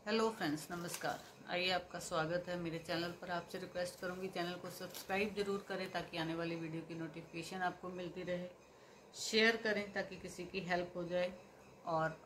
Hello friends, नमस्कार। आइए, आपका स्वागत है मेरे चैनल पर। आपसे रिक्वेस्ट करूंगी चैनल को सब्सक्राइब जरूर करें ताकि आने वाली वीडियो की नोटिफिकेशन आपको मिलती रहे। शेयर करें ताकि किसी की हेल्प हो जाए, और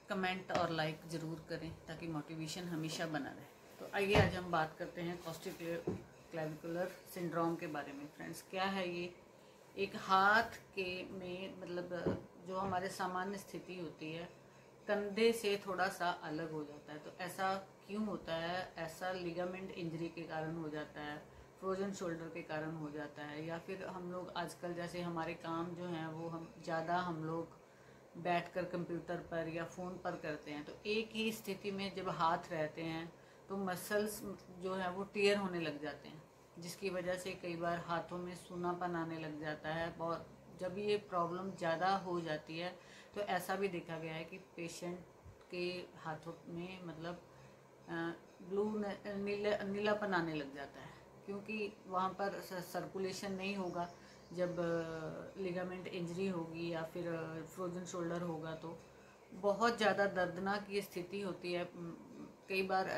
कमेंट और लाइक ज़रूर करें ताकि मोटिवेशन हमेशा बना रहे। तो आइए, आज हम बात करते हैं कॉस्टिक्लेविकुलर सिंड्रोम के बारे में। फ्रेंड्स, क्या है ये? एक हाथ के में जो हमारे सामान्य स्थिति होती है, कंधे से थोड़ा सा अलग हो जाता है। तो ऐसा क्यों होता है? ऐसा लिगामेंट इंजरी के कारण हो जाता है, फ्रोजन शोल्डर के कारण हो जाता है, या फिर हम लोग आजकल जैसे हमारे काम जो हैं वो हम लोग बैठकर कंप्यूटर पर या फ़ोन पर करते हैं। तो एक ही स्थिति में जब हाथ रहते हैं तो मसल्स जो है वो टीयर होने लग जाते हैं, जिसकी वजह से कई बार हाथों में सूनापन आने लग जाता है। और जब ये प्रॉब्लम ज़्यादा हो जाती है तो ऐसा भी देखा गया है कि पेशेंट के हाथों में ब्लू नीलापन आने लग जाता है, क्योंकि वहाँ पर सर्कुलेशन नहीं होगा। जब लिगामेंट इंजरी होगी या फिर फ्रोजन शोल्डर होगा तो बहुत ज़्यादा दर्दनाक ये स्थिति होती है। कई बार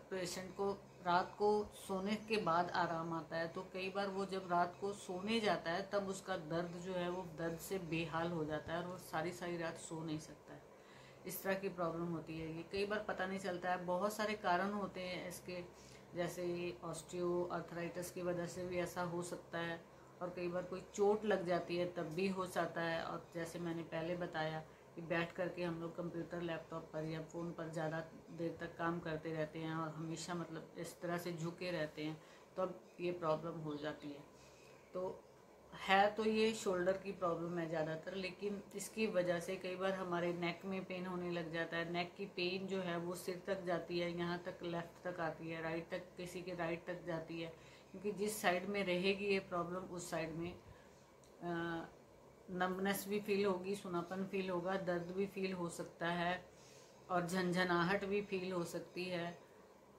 पेशेंट को रात को सोने के बाद आराम आता है, तो कई बार वो जब रात को सोने जाता है तब उसका दर्द जो है वो दर्द से बेहाल हो जाता है और वो सारी सारी रात सो नहीं सकता है। इस तरह की प्रॉब्लम होती है। ये कई बार पता नहीं चलता है। बहुत सारे कारण होते हैं इसके, जैसे ऑस्टियो आर्थराइटिस की वजह से भी ऐसा हो सकता है, और कई बार कोई चोट लग जाती है तब भी हो जाता है। और जैसे मैंने पहले बताया कि बैठ करके हम लोग कंप्यूटर, लैपटॉप पर या फ़ोन पर ज़्यादा देर तक काम करते रहते हैं और हमेशा इस तरह से झुके रहते हैं, तब ये प्रॉब्लम हो जाती है। तो तो ये शोल्डर की प्रॉब्लम है ज़्यादातर, लेकिन इसकी वजह से कई बार हमारे नेक में पेन होने लग जाता है। नेक की पेन जो है वो सिर तक जाती है, यहाँ तक लेफ़्ट तक आती है, राइट तक, किसी के राइट तक जाती है, क्योंकि जिस साइड में रहेगी ये प्रॉब्लम उस साइड में नम्बनेस भी फील होगी, सुनापन फील होगा, दर्द भी फील हो सकता है और झंझनाहट भी फील हो सकती है।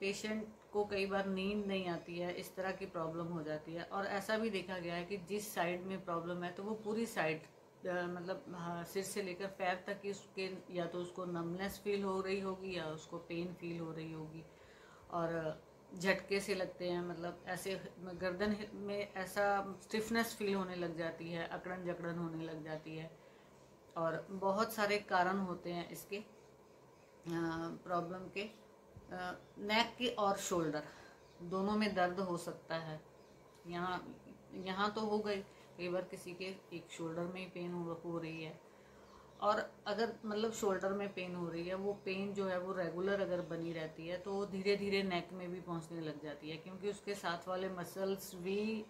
पेशेंट को कई बार नींद नहीं आती है, इस तरह की प्रॉब्लम हो जाती है। और ऐसा भी देखा गया है कि जिस साइड में प्रॉब्लम है तो वो पूरी साइड सिर से लेकर पैर तक ही उसके या तो उसको नमनेस फील हो रही होगी या उसको पेन फील हो रही होगी, और झटके से लगते हैं। ऐसे गर्दन में ऐसा स्टिफनेस फील होने लग जाती है, अकड़न जकड़न होने लग जाती है। और बहुत सारे कारण होते हैं इसके प्रॉब्लम के। नेक की और शोल्डर दोनों में दर्द हो सकता है। यहाँ यहाँ तो हो गई, कई बार किसी के एक शोल्डर में ही पेन हो रही है, और अगर शोल्डर में पेन हो रही है, वो पेन जो है वो रेगुलर अगर बनी रहती है तो धीरे धीरे नेक में भी पहुंचने लग जाती है, क्योंकि उसके साथ वाले मसल्स भी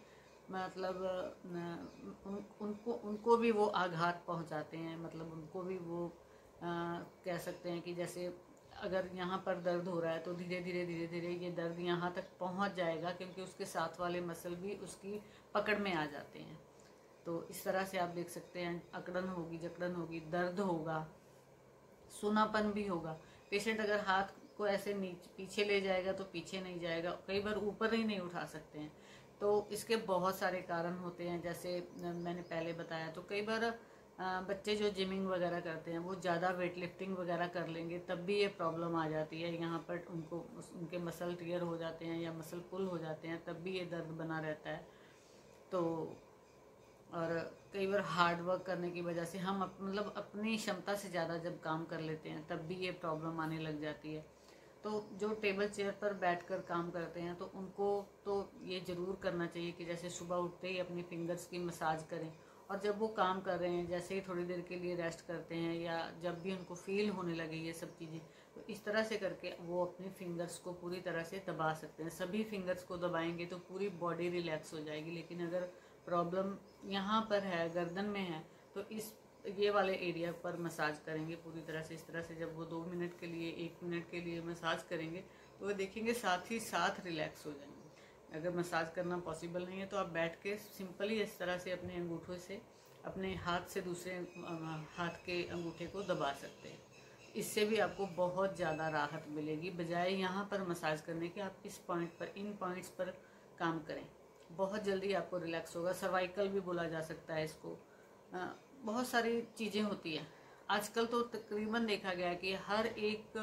उनको भी वो आघात पहुंचाते हैं। उनको भी वो कह सकते हैं कि जैसे अगर यहाँ पर दर्द हो रहा है तो धीरे धीरे ये दर्द यहाँ तक पहुँच जाएगा, क्योंकि उसके साथ वाले मसल भी उसकी पकड़ में आ जाते हैं। तो इस तरह से आप देख सकते हैं, अकड़न होगी, जकड़न होगी, दर्द होगा, सूनापन भी होगा। पेशेंट अगर हाथ को ऐसे नीचे पीछे ले जाएगा तो पीछे नहीं जाएगा, कई बार ऊपर ही नहीं उठा सकते हैं। तो इसके बहुत सारे कारण होते हैं, जैसे मैंने पहले बताया। तो कई बार बच्चे जो जिमिंग वगैरह करते हैं वो ज़्यादा वेट लिफ्टिंग वगैरह कर लेंगे, तब भी ये प्रॉब्लम आ जाती है। यहाँ पर उनके मसल टीयर हो जाते हैं या मसल पुल हो जाते हैं, तब भी ये दर्द बना रहता है। तो और कई बार हार्ड वर्क करने की वजह से हम अपनी क्षमता से ज़्यादा जब काम कर लेते हैं तब भी ये प्रॉब्लम आने लग जाती है। तो जो टेबल चेयर पर बैठकर काम करते हैं तो उनको तो ये ज़रूर करना चाहिए कि जैसे सुबह उठते ही अपनी फिंगर्स की मसाज करें, और जब वो काम कर रहे हैं जैसे ही थोड़ी देर के लिए रेस्ट करते हैं या जब भी उनको फील होने लगे ये सब चीज़ें, तो इस तरह से करके वो अपनी फिंगर्स को पूरी तरह से दबा सकते हैं। सभी फिंगर्स को दबाएंगे तो पूरी बॉडी रिलैक्स हो जाएगी। लेकिन अगर प्रॉब्लम यहाँ पर है, गर्दन में है, तो ये वाले एरिया पर मसाज करेंगे पूरी तरह से। इस तरह से जब वो 2 मिनट के लिए, 1 मिनट के लिए मसाज करेंगे तो वो देखेंगे साथ ही साथ रिलैक्स हो जाएंगे। अगर मसाज करना पॉसिबल नहीं है तो आप बैठ के सिंपली इस तरह से अपने अंगूठों से अपने हाथ से दूसरे हाथ के अंगूठे को दबा सकते हैं। इससे भी आपको बहुत ज़्यादा राहत मिलेगी, बजाय यहाँ पर मसाज करने के। आप इस पॉइंट पर, इन पॉइंट्स पर काम करें, बहुत जल्दी आपको रिलैक्स होगा। सर्वाइकल भी बोला जा सकता है इसको। बहुत सारी चीज़ें होती हैं आजकल। तो तकरीबन देखा गया है कि हर एक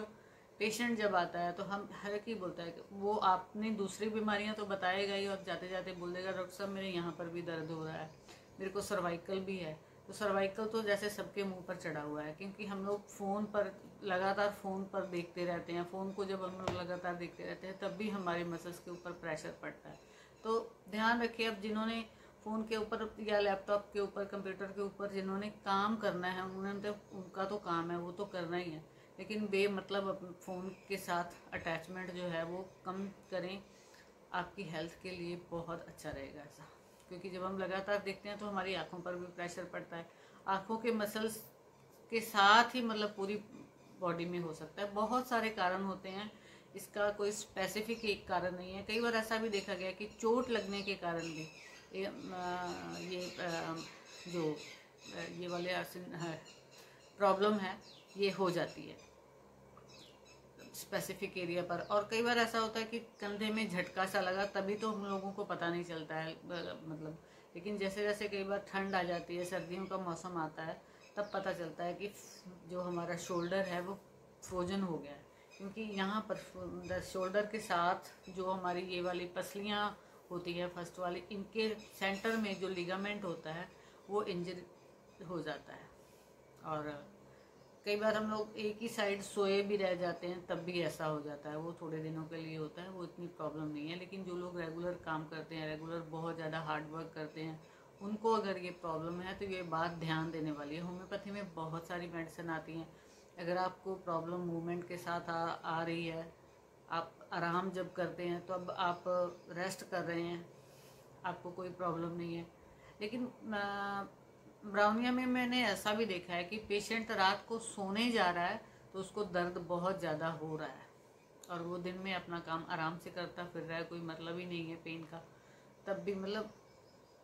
पेशेंट जब आता है तो हम हर एक ही बोलता है कि वो आपने दूसरी बीमारियां तो बताएगा ही, और जाते जाते बोल देगा डॉक्टर साहब मेरे यहाँ पर भी दर्द हो रहा है, मेरे को सर्वाइकल भी है। तो सर्वाइकल तो जैसे सबके मुंह पर चढ़ा हुआ है, क्योंकि हम लोग फ़ोन पर लगातार फ़ोन पर देखते रहते हैं। फ़ोन को जब हम लोग लगातार देखते रहते हैं तब भी हमारे मसल्स के ऊपर प्रेशर पड़ता है। तो ध्यान रखिए, अब जिन्होंने फ़ोन के ऊपर या लैपटॉप के ऊपर, कंप्यूटर के ऊपर जिन्होंने काम करना है, उन्होंने तो उनका तो काम है, वो तो करना ही है, लेकिन बेमतलब फ़ोन के साथ अटैचमेंट जो है वो कम करें। आपकी हेल्थ के लिए बहुत अच्छा रहेगा ऐसा, क्योंकि जब हम लगातार देखते हैं तो हमारी आँखों पर भी प्रेशर पड़ता है। आँखों के मसल्स के साथ ही मतलब पूरी बॉडी में हो सकता है। बहुत सारे कारण होते हैं, इसका कोई स्पेसिफिक एक कारण नहीं है। कई बार ऐसा भी देखा गया कि चोट लगने के कारण भी ये वाले प्रॉब्लम है ये हो जाती है स्पेसिफिक एरिया पर। और कई बार ऐसा होता है कि कंधे में झटका सा लगा, तभी तो हम लोगों को पता नहीं चलता है मतलब, लेकिन जैसे जैसे कई बार ठंड आ जाती है, सर्दियों का मौसम आता है, तब पता चलता है कि जो हमारा शोल्डर है वो फ्रोजन हो गया है। क्योंकि यहाँ पर शोल्डर के साथ जो हमारी ये वाली पसलियाँ होती है फर्स्ट वाली, इनके सेंटर में जो लिगामेंट होता है वो इंजर हो जाता है। और कई बार हम लोग एक ही साइड सोए भी रह जाते हैं तब भी ऐसा हो जाता है। वो थोड़े दिनों के लिए होता है, वो इतनी प्रॉब्लम नहीं है। लेकिन जो लोग रेगुलर काम करते हैं, रेगुलर बहुत ज़्यादा हार्ड वर्क करते हैं, उनको अगर ये प्रॉब्लम है तो ये बात ध्यान देने वाली है। होम्योपैथी में बहुत सारी मेडिसिन आती हैं। अगर आपको प्रॉब्लम मूवमेंट के साथ आ रही है, आप आराम जब करते हैं तो अब आप रेस्ट कर रहे हैं, आपको कोई प्रॉब्लम नहीं है। लेकिन ब्राउनिया में मैंने ऐसा भी देखा है कि पेशेंट रात को सोने जा रहा है तो उसको दर्द बहुत ज़्यादा हो रहा है, और वो दिन में अपना काम आराम से करता फिर रहा है, कोई मतलब ही नहीं है पेन का, तब भी मतलब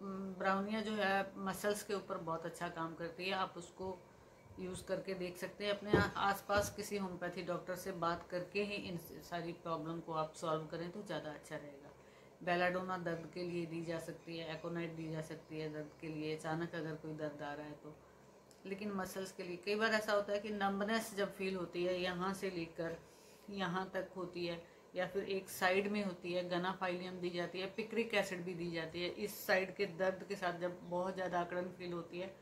ब्राउनिया जो है मसल्स के ऊपर बहुत अच्छा काम करती है। आप उसको यूज़ करके देख सकते हैं। अपने आसपास किसी होम्योपैथी डॉक्टर से बात करके ही इन सारी प्रॉब्लम को आप सॉल्व करें तो ज़्यादा अच्छा रहेगा। बेलाडोना दर्द के लिए दी जा सकती है, एकोनाइट दी जा सकती है दर्द के लिए, अचानक अगर कोई दर्द आ रहा है तो। लेकिन मसल्स के लिए कई बार ऐसा होता है कि नंबनेस जब फील होती है, यहाँ से लेकर यहाँ तक होती है, या फिर एक साइड में होती है, गनाफाइलियम दी जाती है, पिक्रिक एसिड भी दी जाती है। इस साइड के दर्द के साथ जब बहुत ज़्यादा अकड़न फील होती है,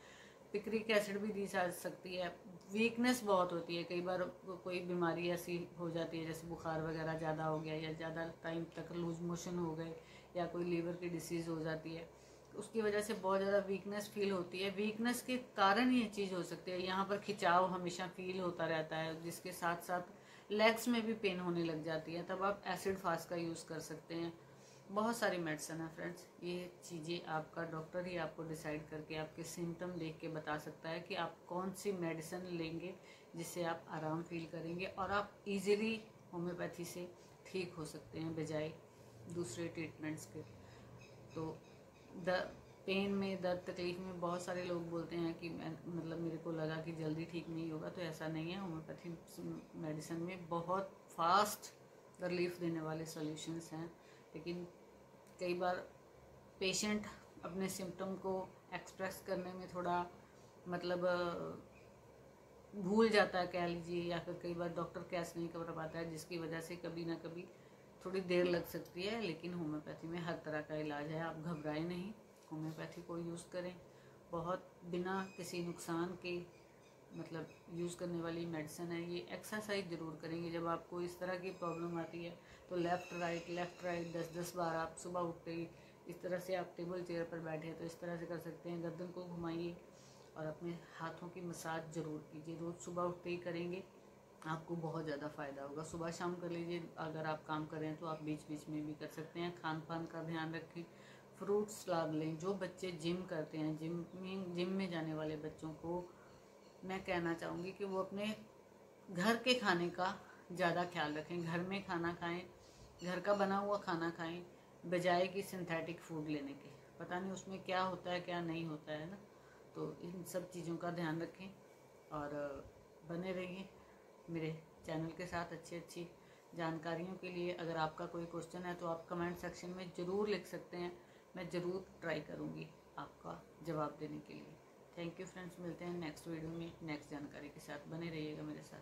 पिक्रिक एसिड भी दी जा सकती है। वीकनेस बहुत होती है, कई बार कोई बीमारी ऐसी हो जाती है जैसे बुखार वगैरह ज़्यादा हो गया, या ज़्यादा टाइम तक लूज मोशन हो गए, या कोई लीवर की डिसीज़ हो जाती है, उसकी वजह से बहुत ज़्यादा वीकनेस फील होती है। वीकनेस के कारण ये चीज़ हो सकती है। यहाँ पर खिंचाव हमेशा फील होता रहता है, जिसके साथ साथ लेग्स में भी पेन होने लग जाती है, तब आप एसिड फास्ट का यूज़ कर सकते हैं। बहुत सारी मेडिसिन है फ्रेंड्स, ये चीज़ें आपका डॉक्टर ही आपको डिसाइड करके आपके सिम्टम देख के बता सकता है कि आप कौन सी मेडिसिन लेंगे जिससे आप आराम फील करेंगे, और आप इजीली होम्योपैथी से ठीक हो सकते हैं बजाय दूसरे ट्रीटमेंट्स के। तो पेन में, दर्द तकलीफ में बहुत सारे लोग बोलते हैं कि मतलब मेरे को लगा कि जल्दी ठीक नहीं होगा, तो ऐसा नहीं है। होम्योपैथी मेडिसिन में बहुत फास्ट रिलीफ देने वाले सॉल्यूशंस हैं, लेकिन कई बार पेशेंट अपने सिम्टम को एक्सप्रेस करने में थोड़ा मतलब भूल जाता है कह लीजिए, या फिर कई बार डॉक्टर कैच नहीं कर पाता है, जिसकी वजह से कभी ना कभी थोड़ी देर लग सकती है। लेकिन होम्योपैथी में हर तरह का इलाज है, आप घबराएं नहीं, होम्योपैथी को यूज़ करें। बहुत बिना किसी नुकसान के मतलब यूज़ करने वाली मेडिसिन है ये। एक्सरसाइज ज़रूर करेंगे जब आपको इस तरह की प्रॉब्लम आती है, तो लेफ़्ट राइट 10-10 बार आप सुबह उठते ही इस तरह से, आप टेबल चेयर पर बैठे हैं तो इस तरह से कर सकते हैं, गर्दन को घुमाइए और अपने हाथों की मसाज ज़रूर कीजिए। रोज़ सुबह उठते ही करेंगे, आपको बहुत ज़्यादा फ़ायदा होगा। सुबह शाम कर लीजिए, अगर आप काम कर रहे हैं तो आप बीच बीच में भी कर सकते हैं। खान पान का ध्यान रखें, फ्रूट सलाद लें। जो बच्चे जिम करते हैं, जिम में जाने वाले बच्चों को मैं कहना चाहूँगी कि वो अपने घर के खाने का ज़्यादा ख्याल रखें। घर में खाना खाएं, घर का बना हुआ खाना खाएं, बजाय कि सिंथेटिक फूड लेने के। पता नहीं उसमें क्या होता है क्या नहीं होता है ना, तो इन सब चीज़ों का ध्यान रखें और बने रहिए मेरे चैनल के साथ। अच्छी जानकारियों के लिए अगर आपका कोई क्वेश्चन है तो आप कमेंट सेक्शन में ज़रूर लिख सकते हैं, मैं ज़रूर ट्राई करूँगी आपका जवाब देने के लिए। थैंक यू फ्रेंड्स, मिलते हैं नेक्स्ट वीडियो में नेक्स्ट जानकारी के साथ। बने रहिएगा मेरे साथ।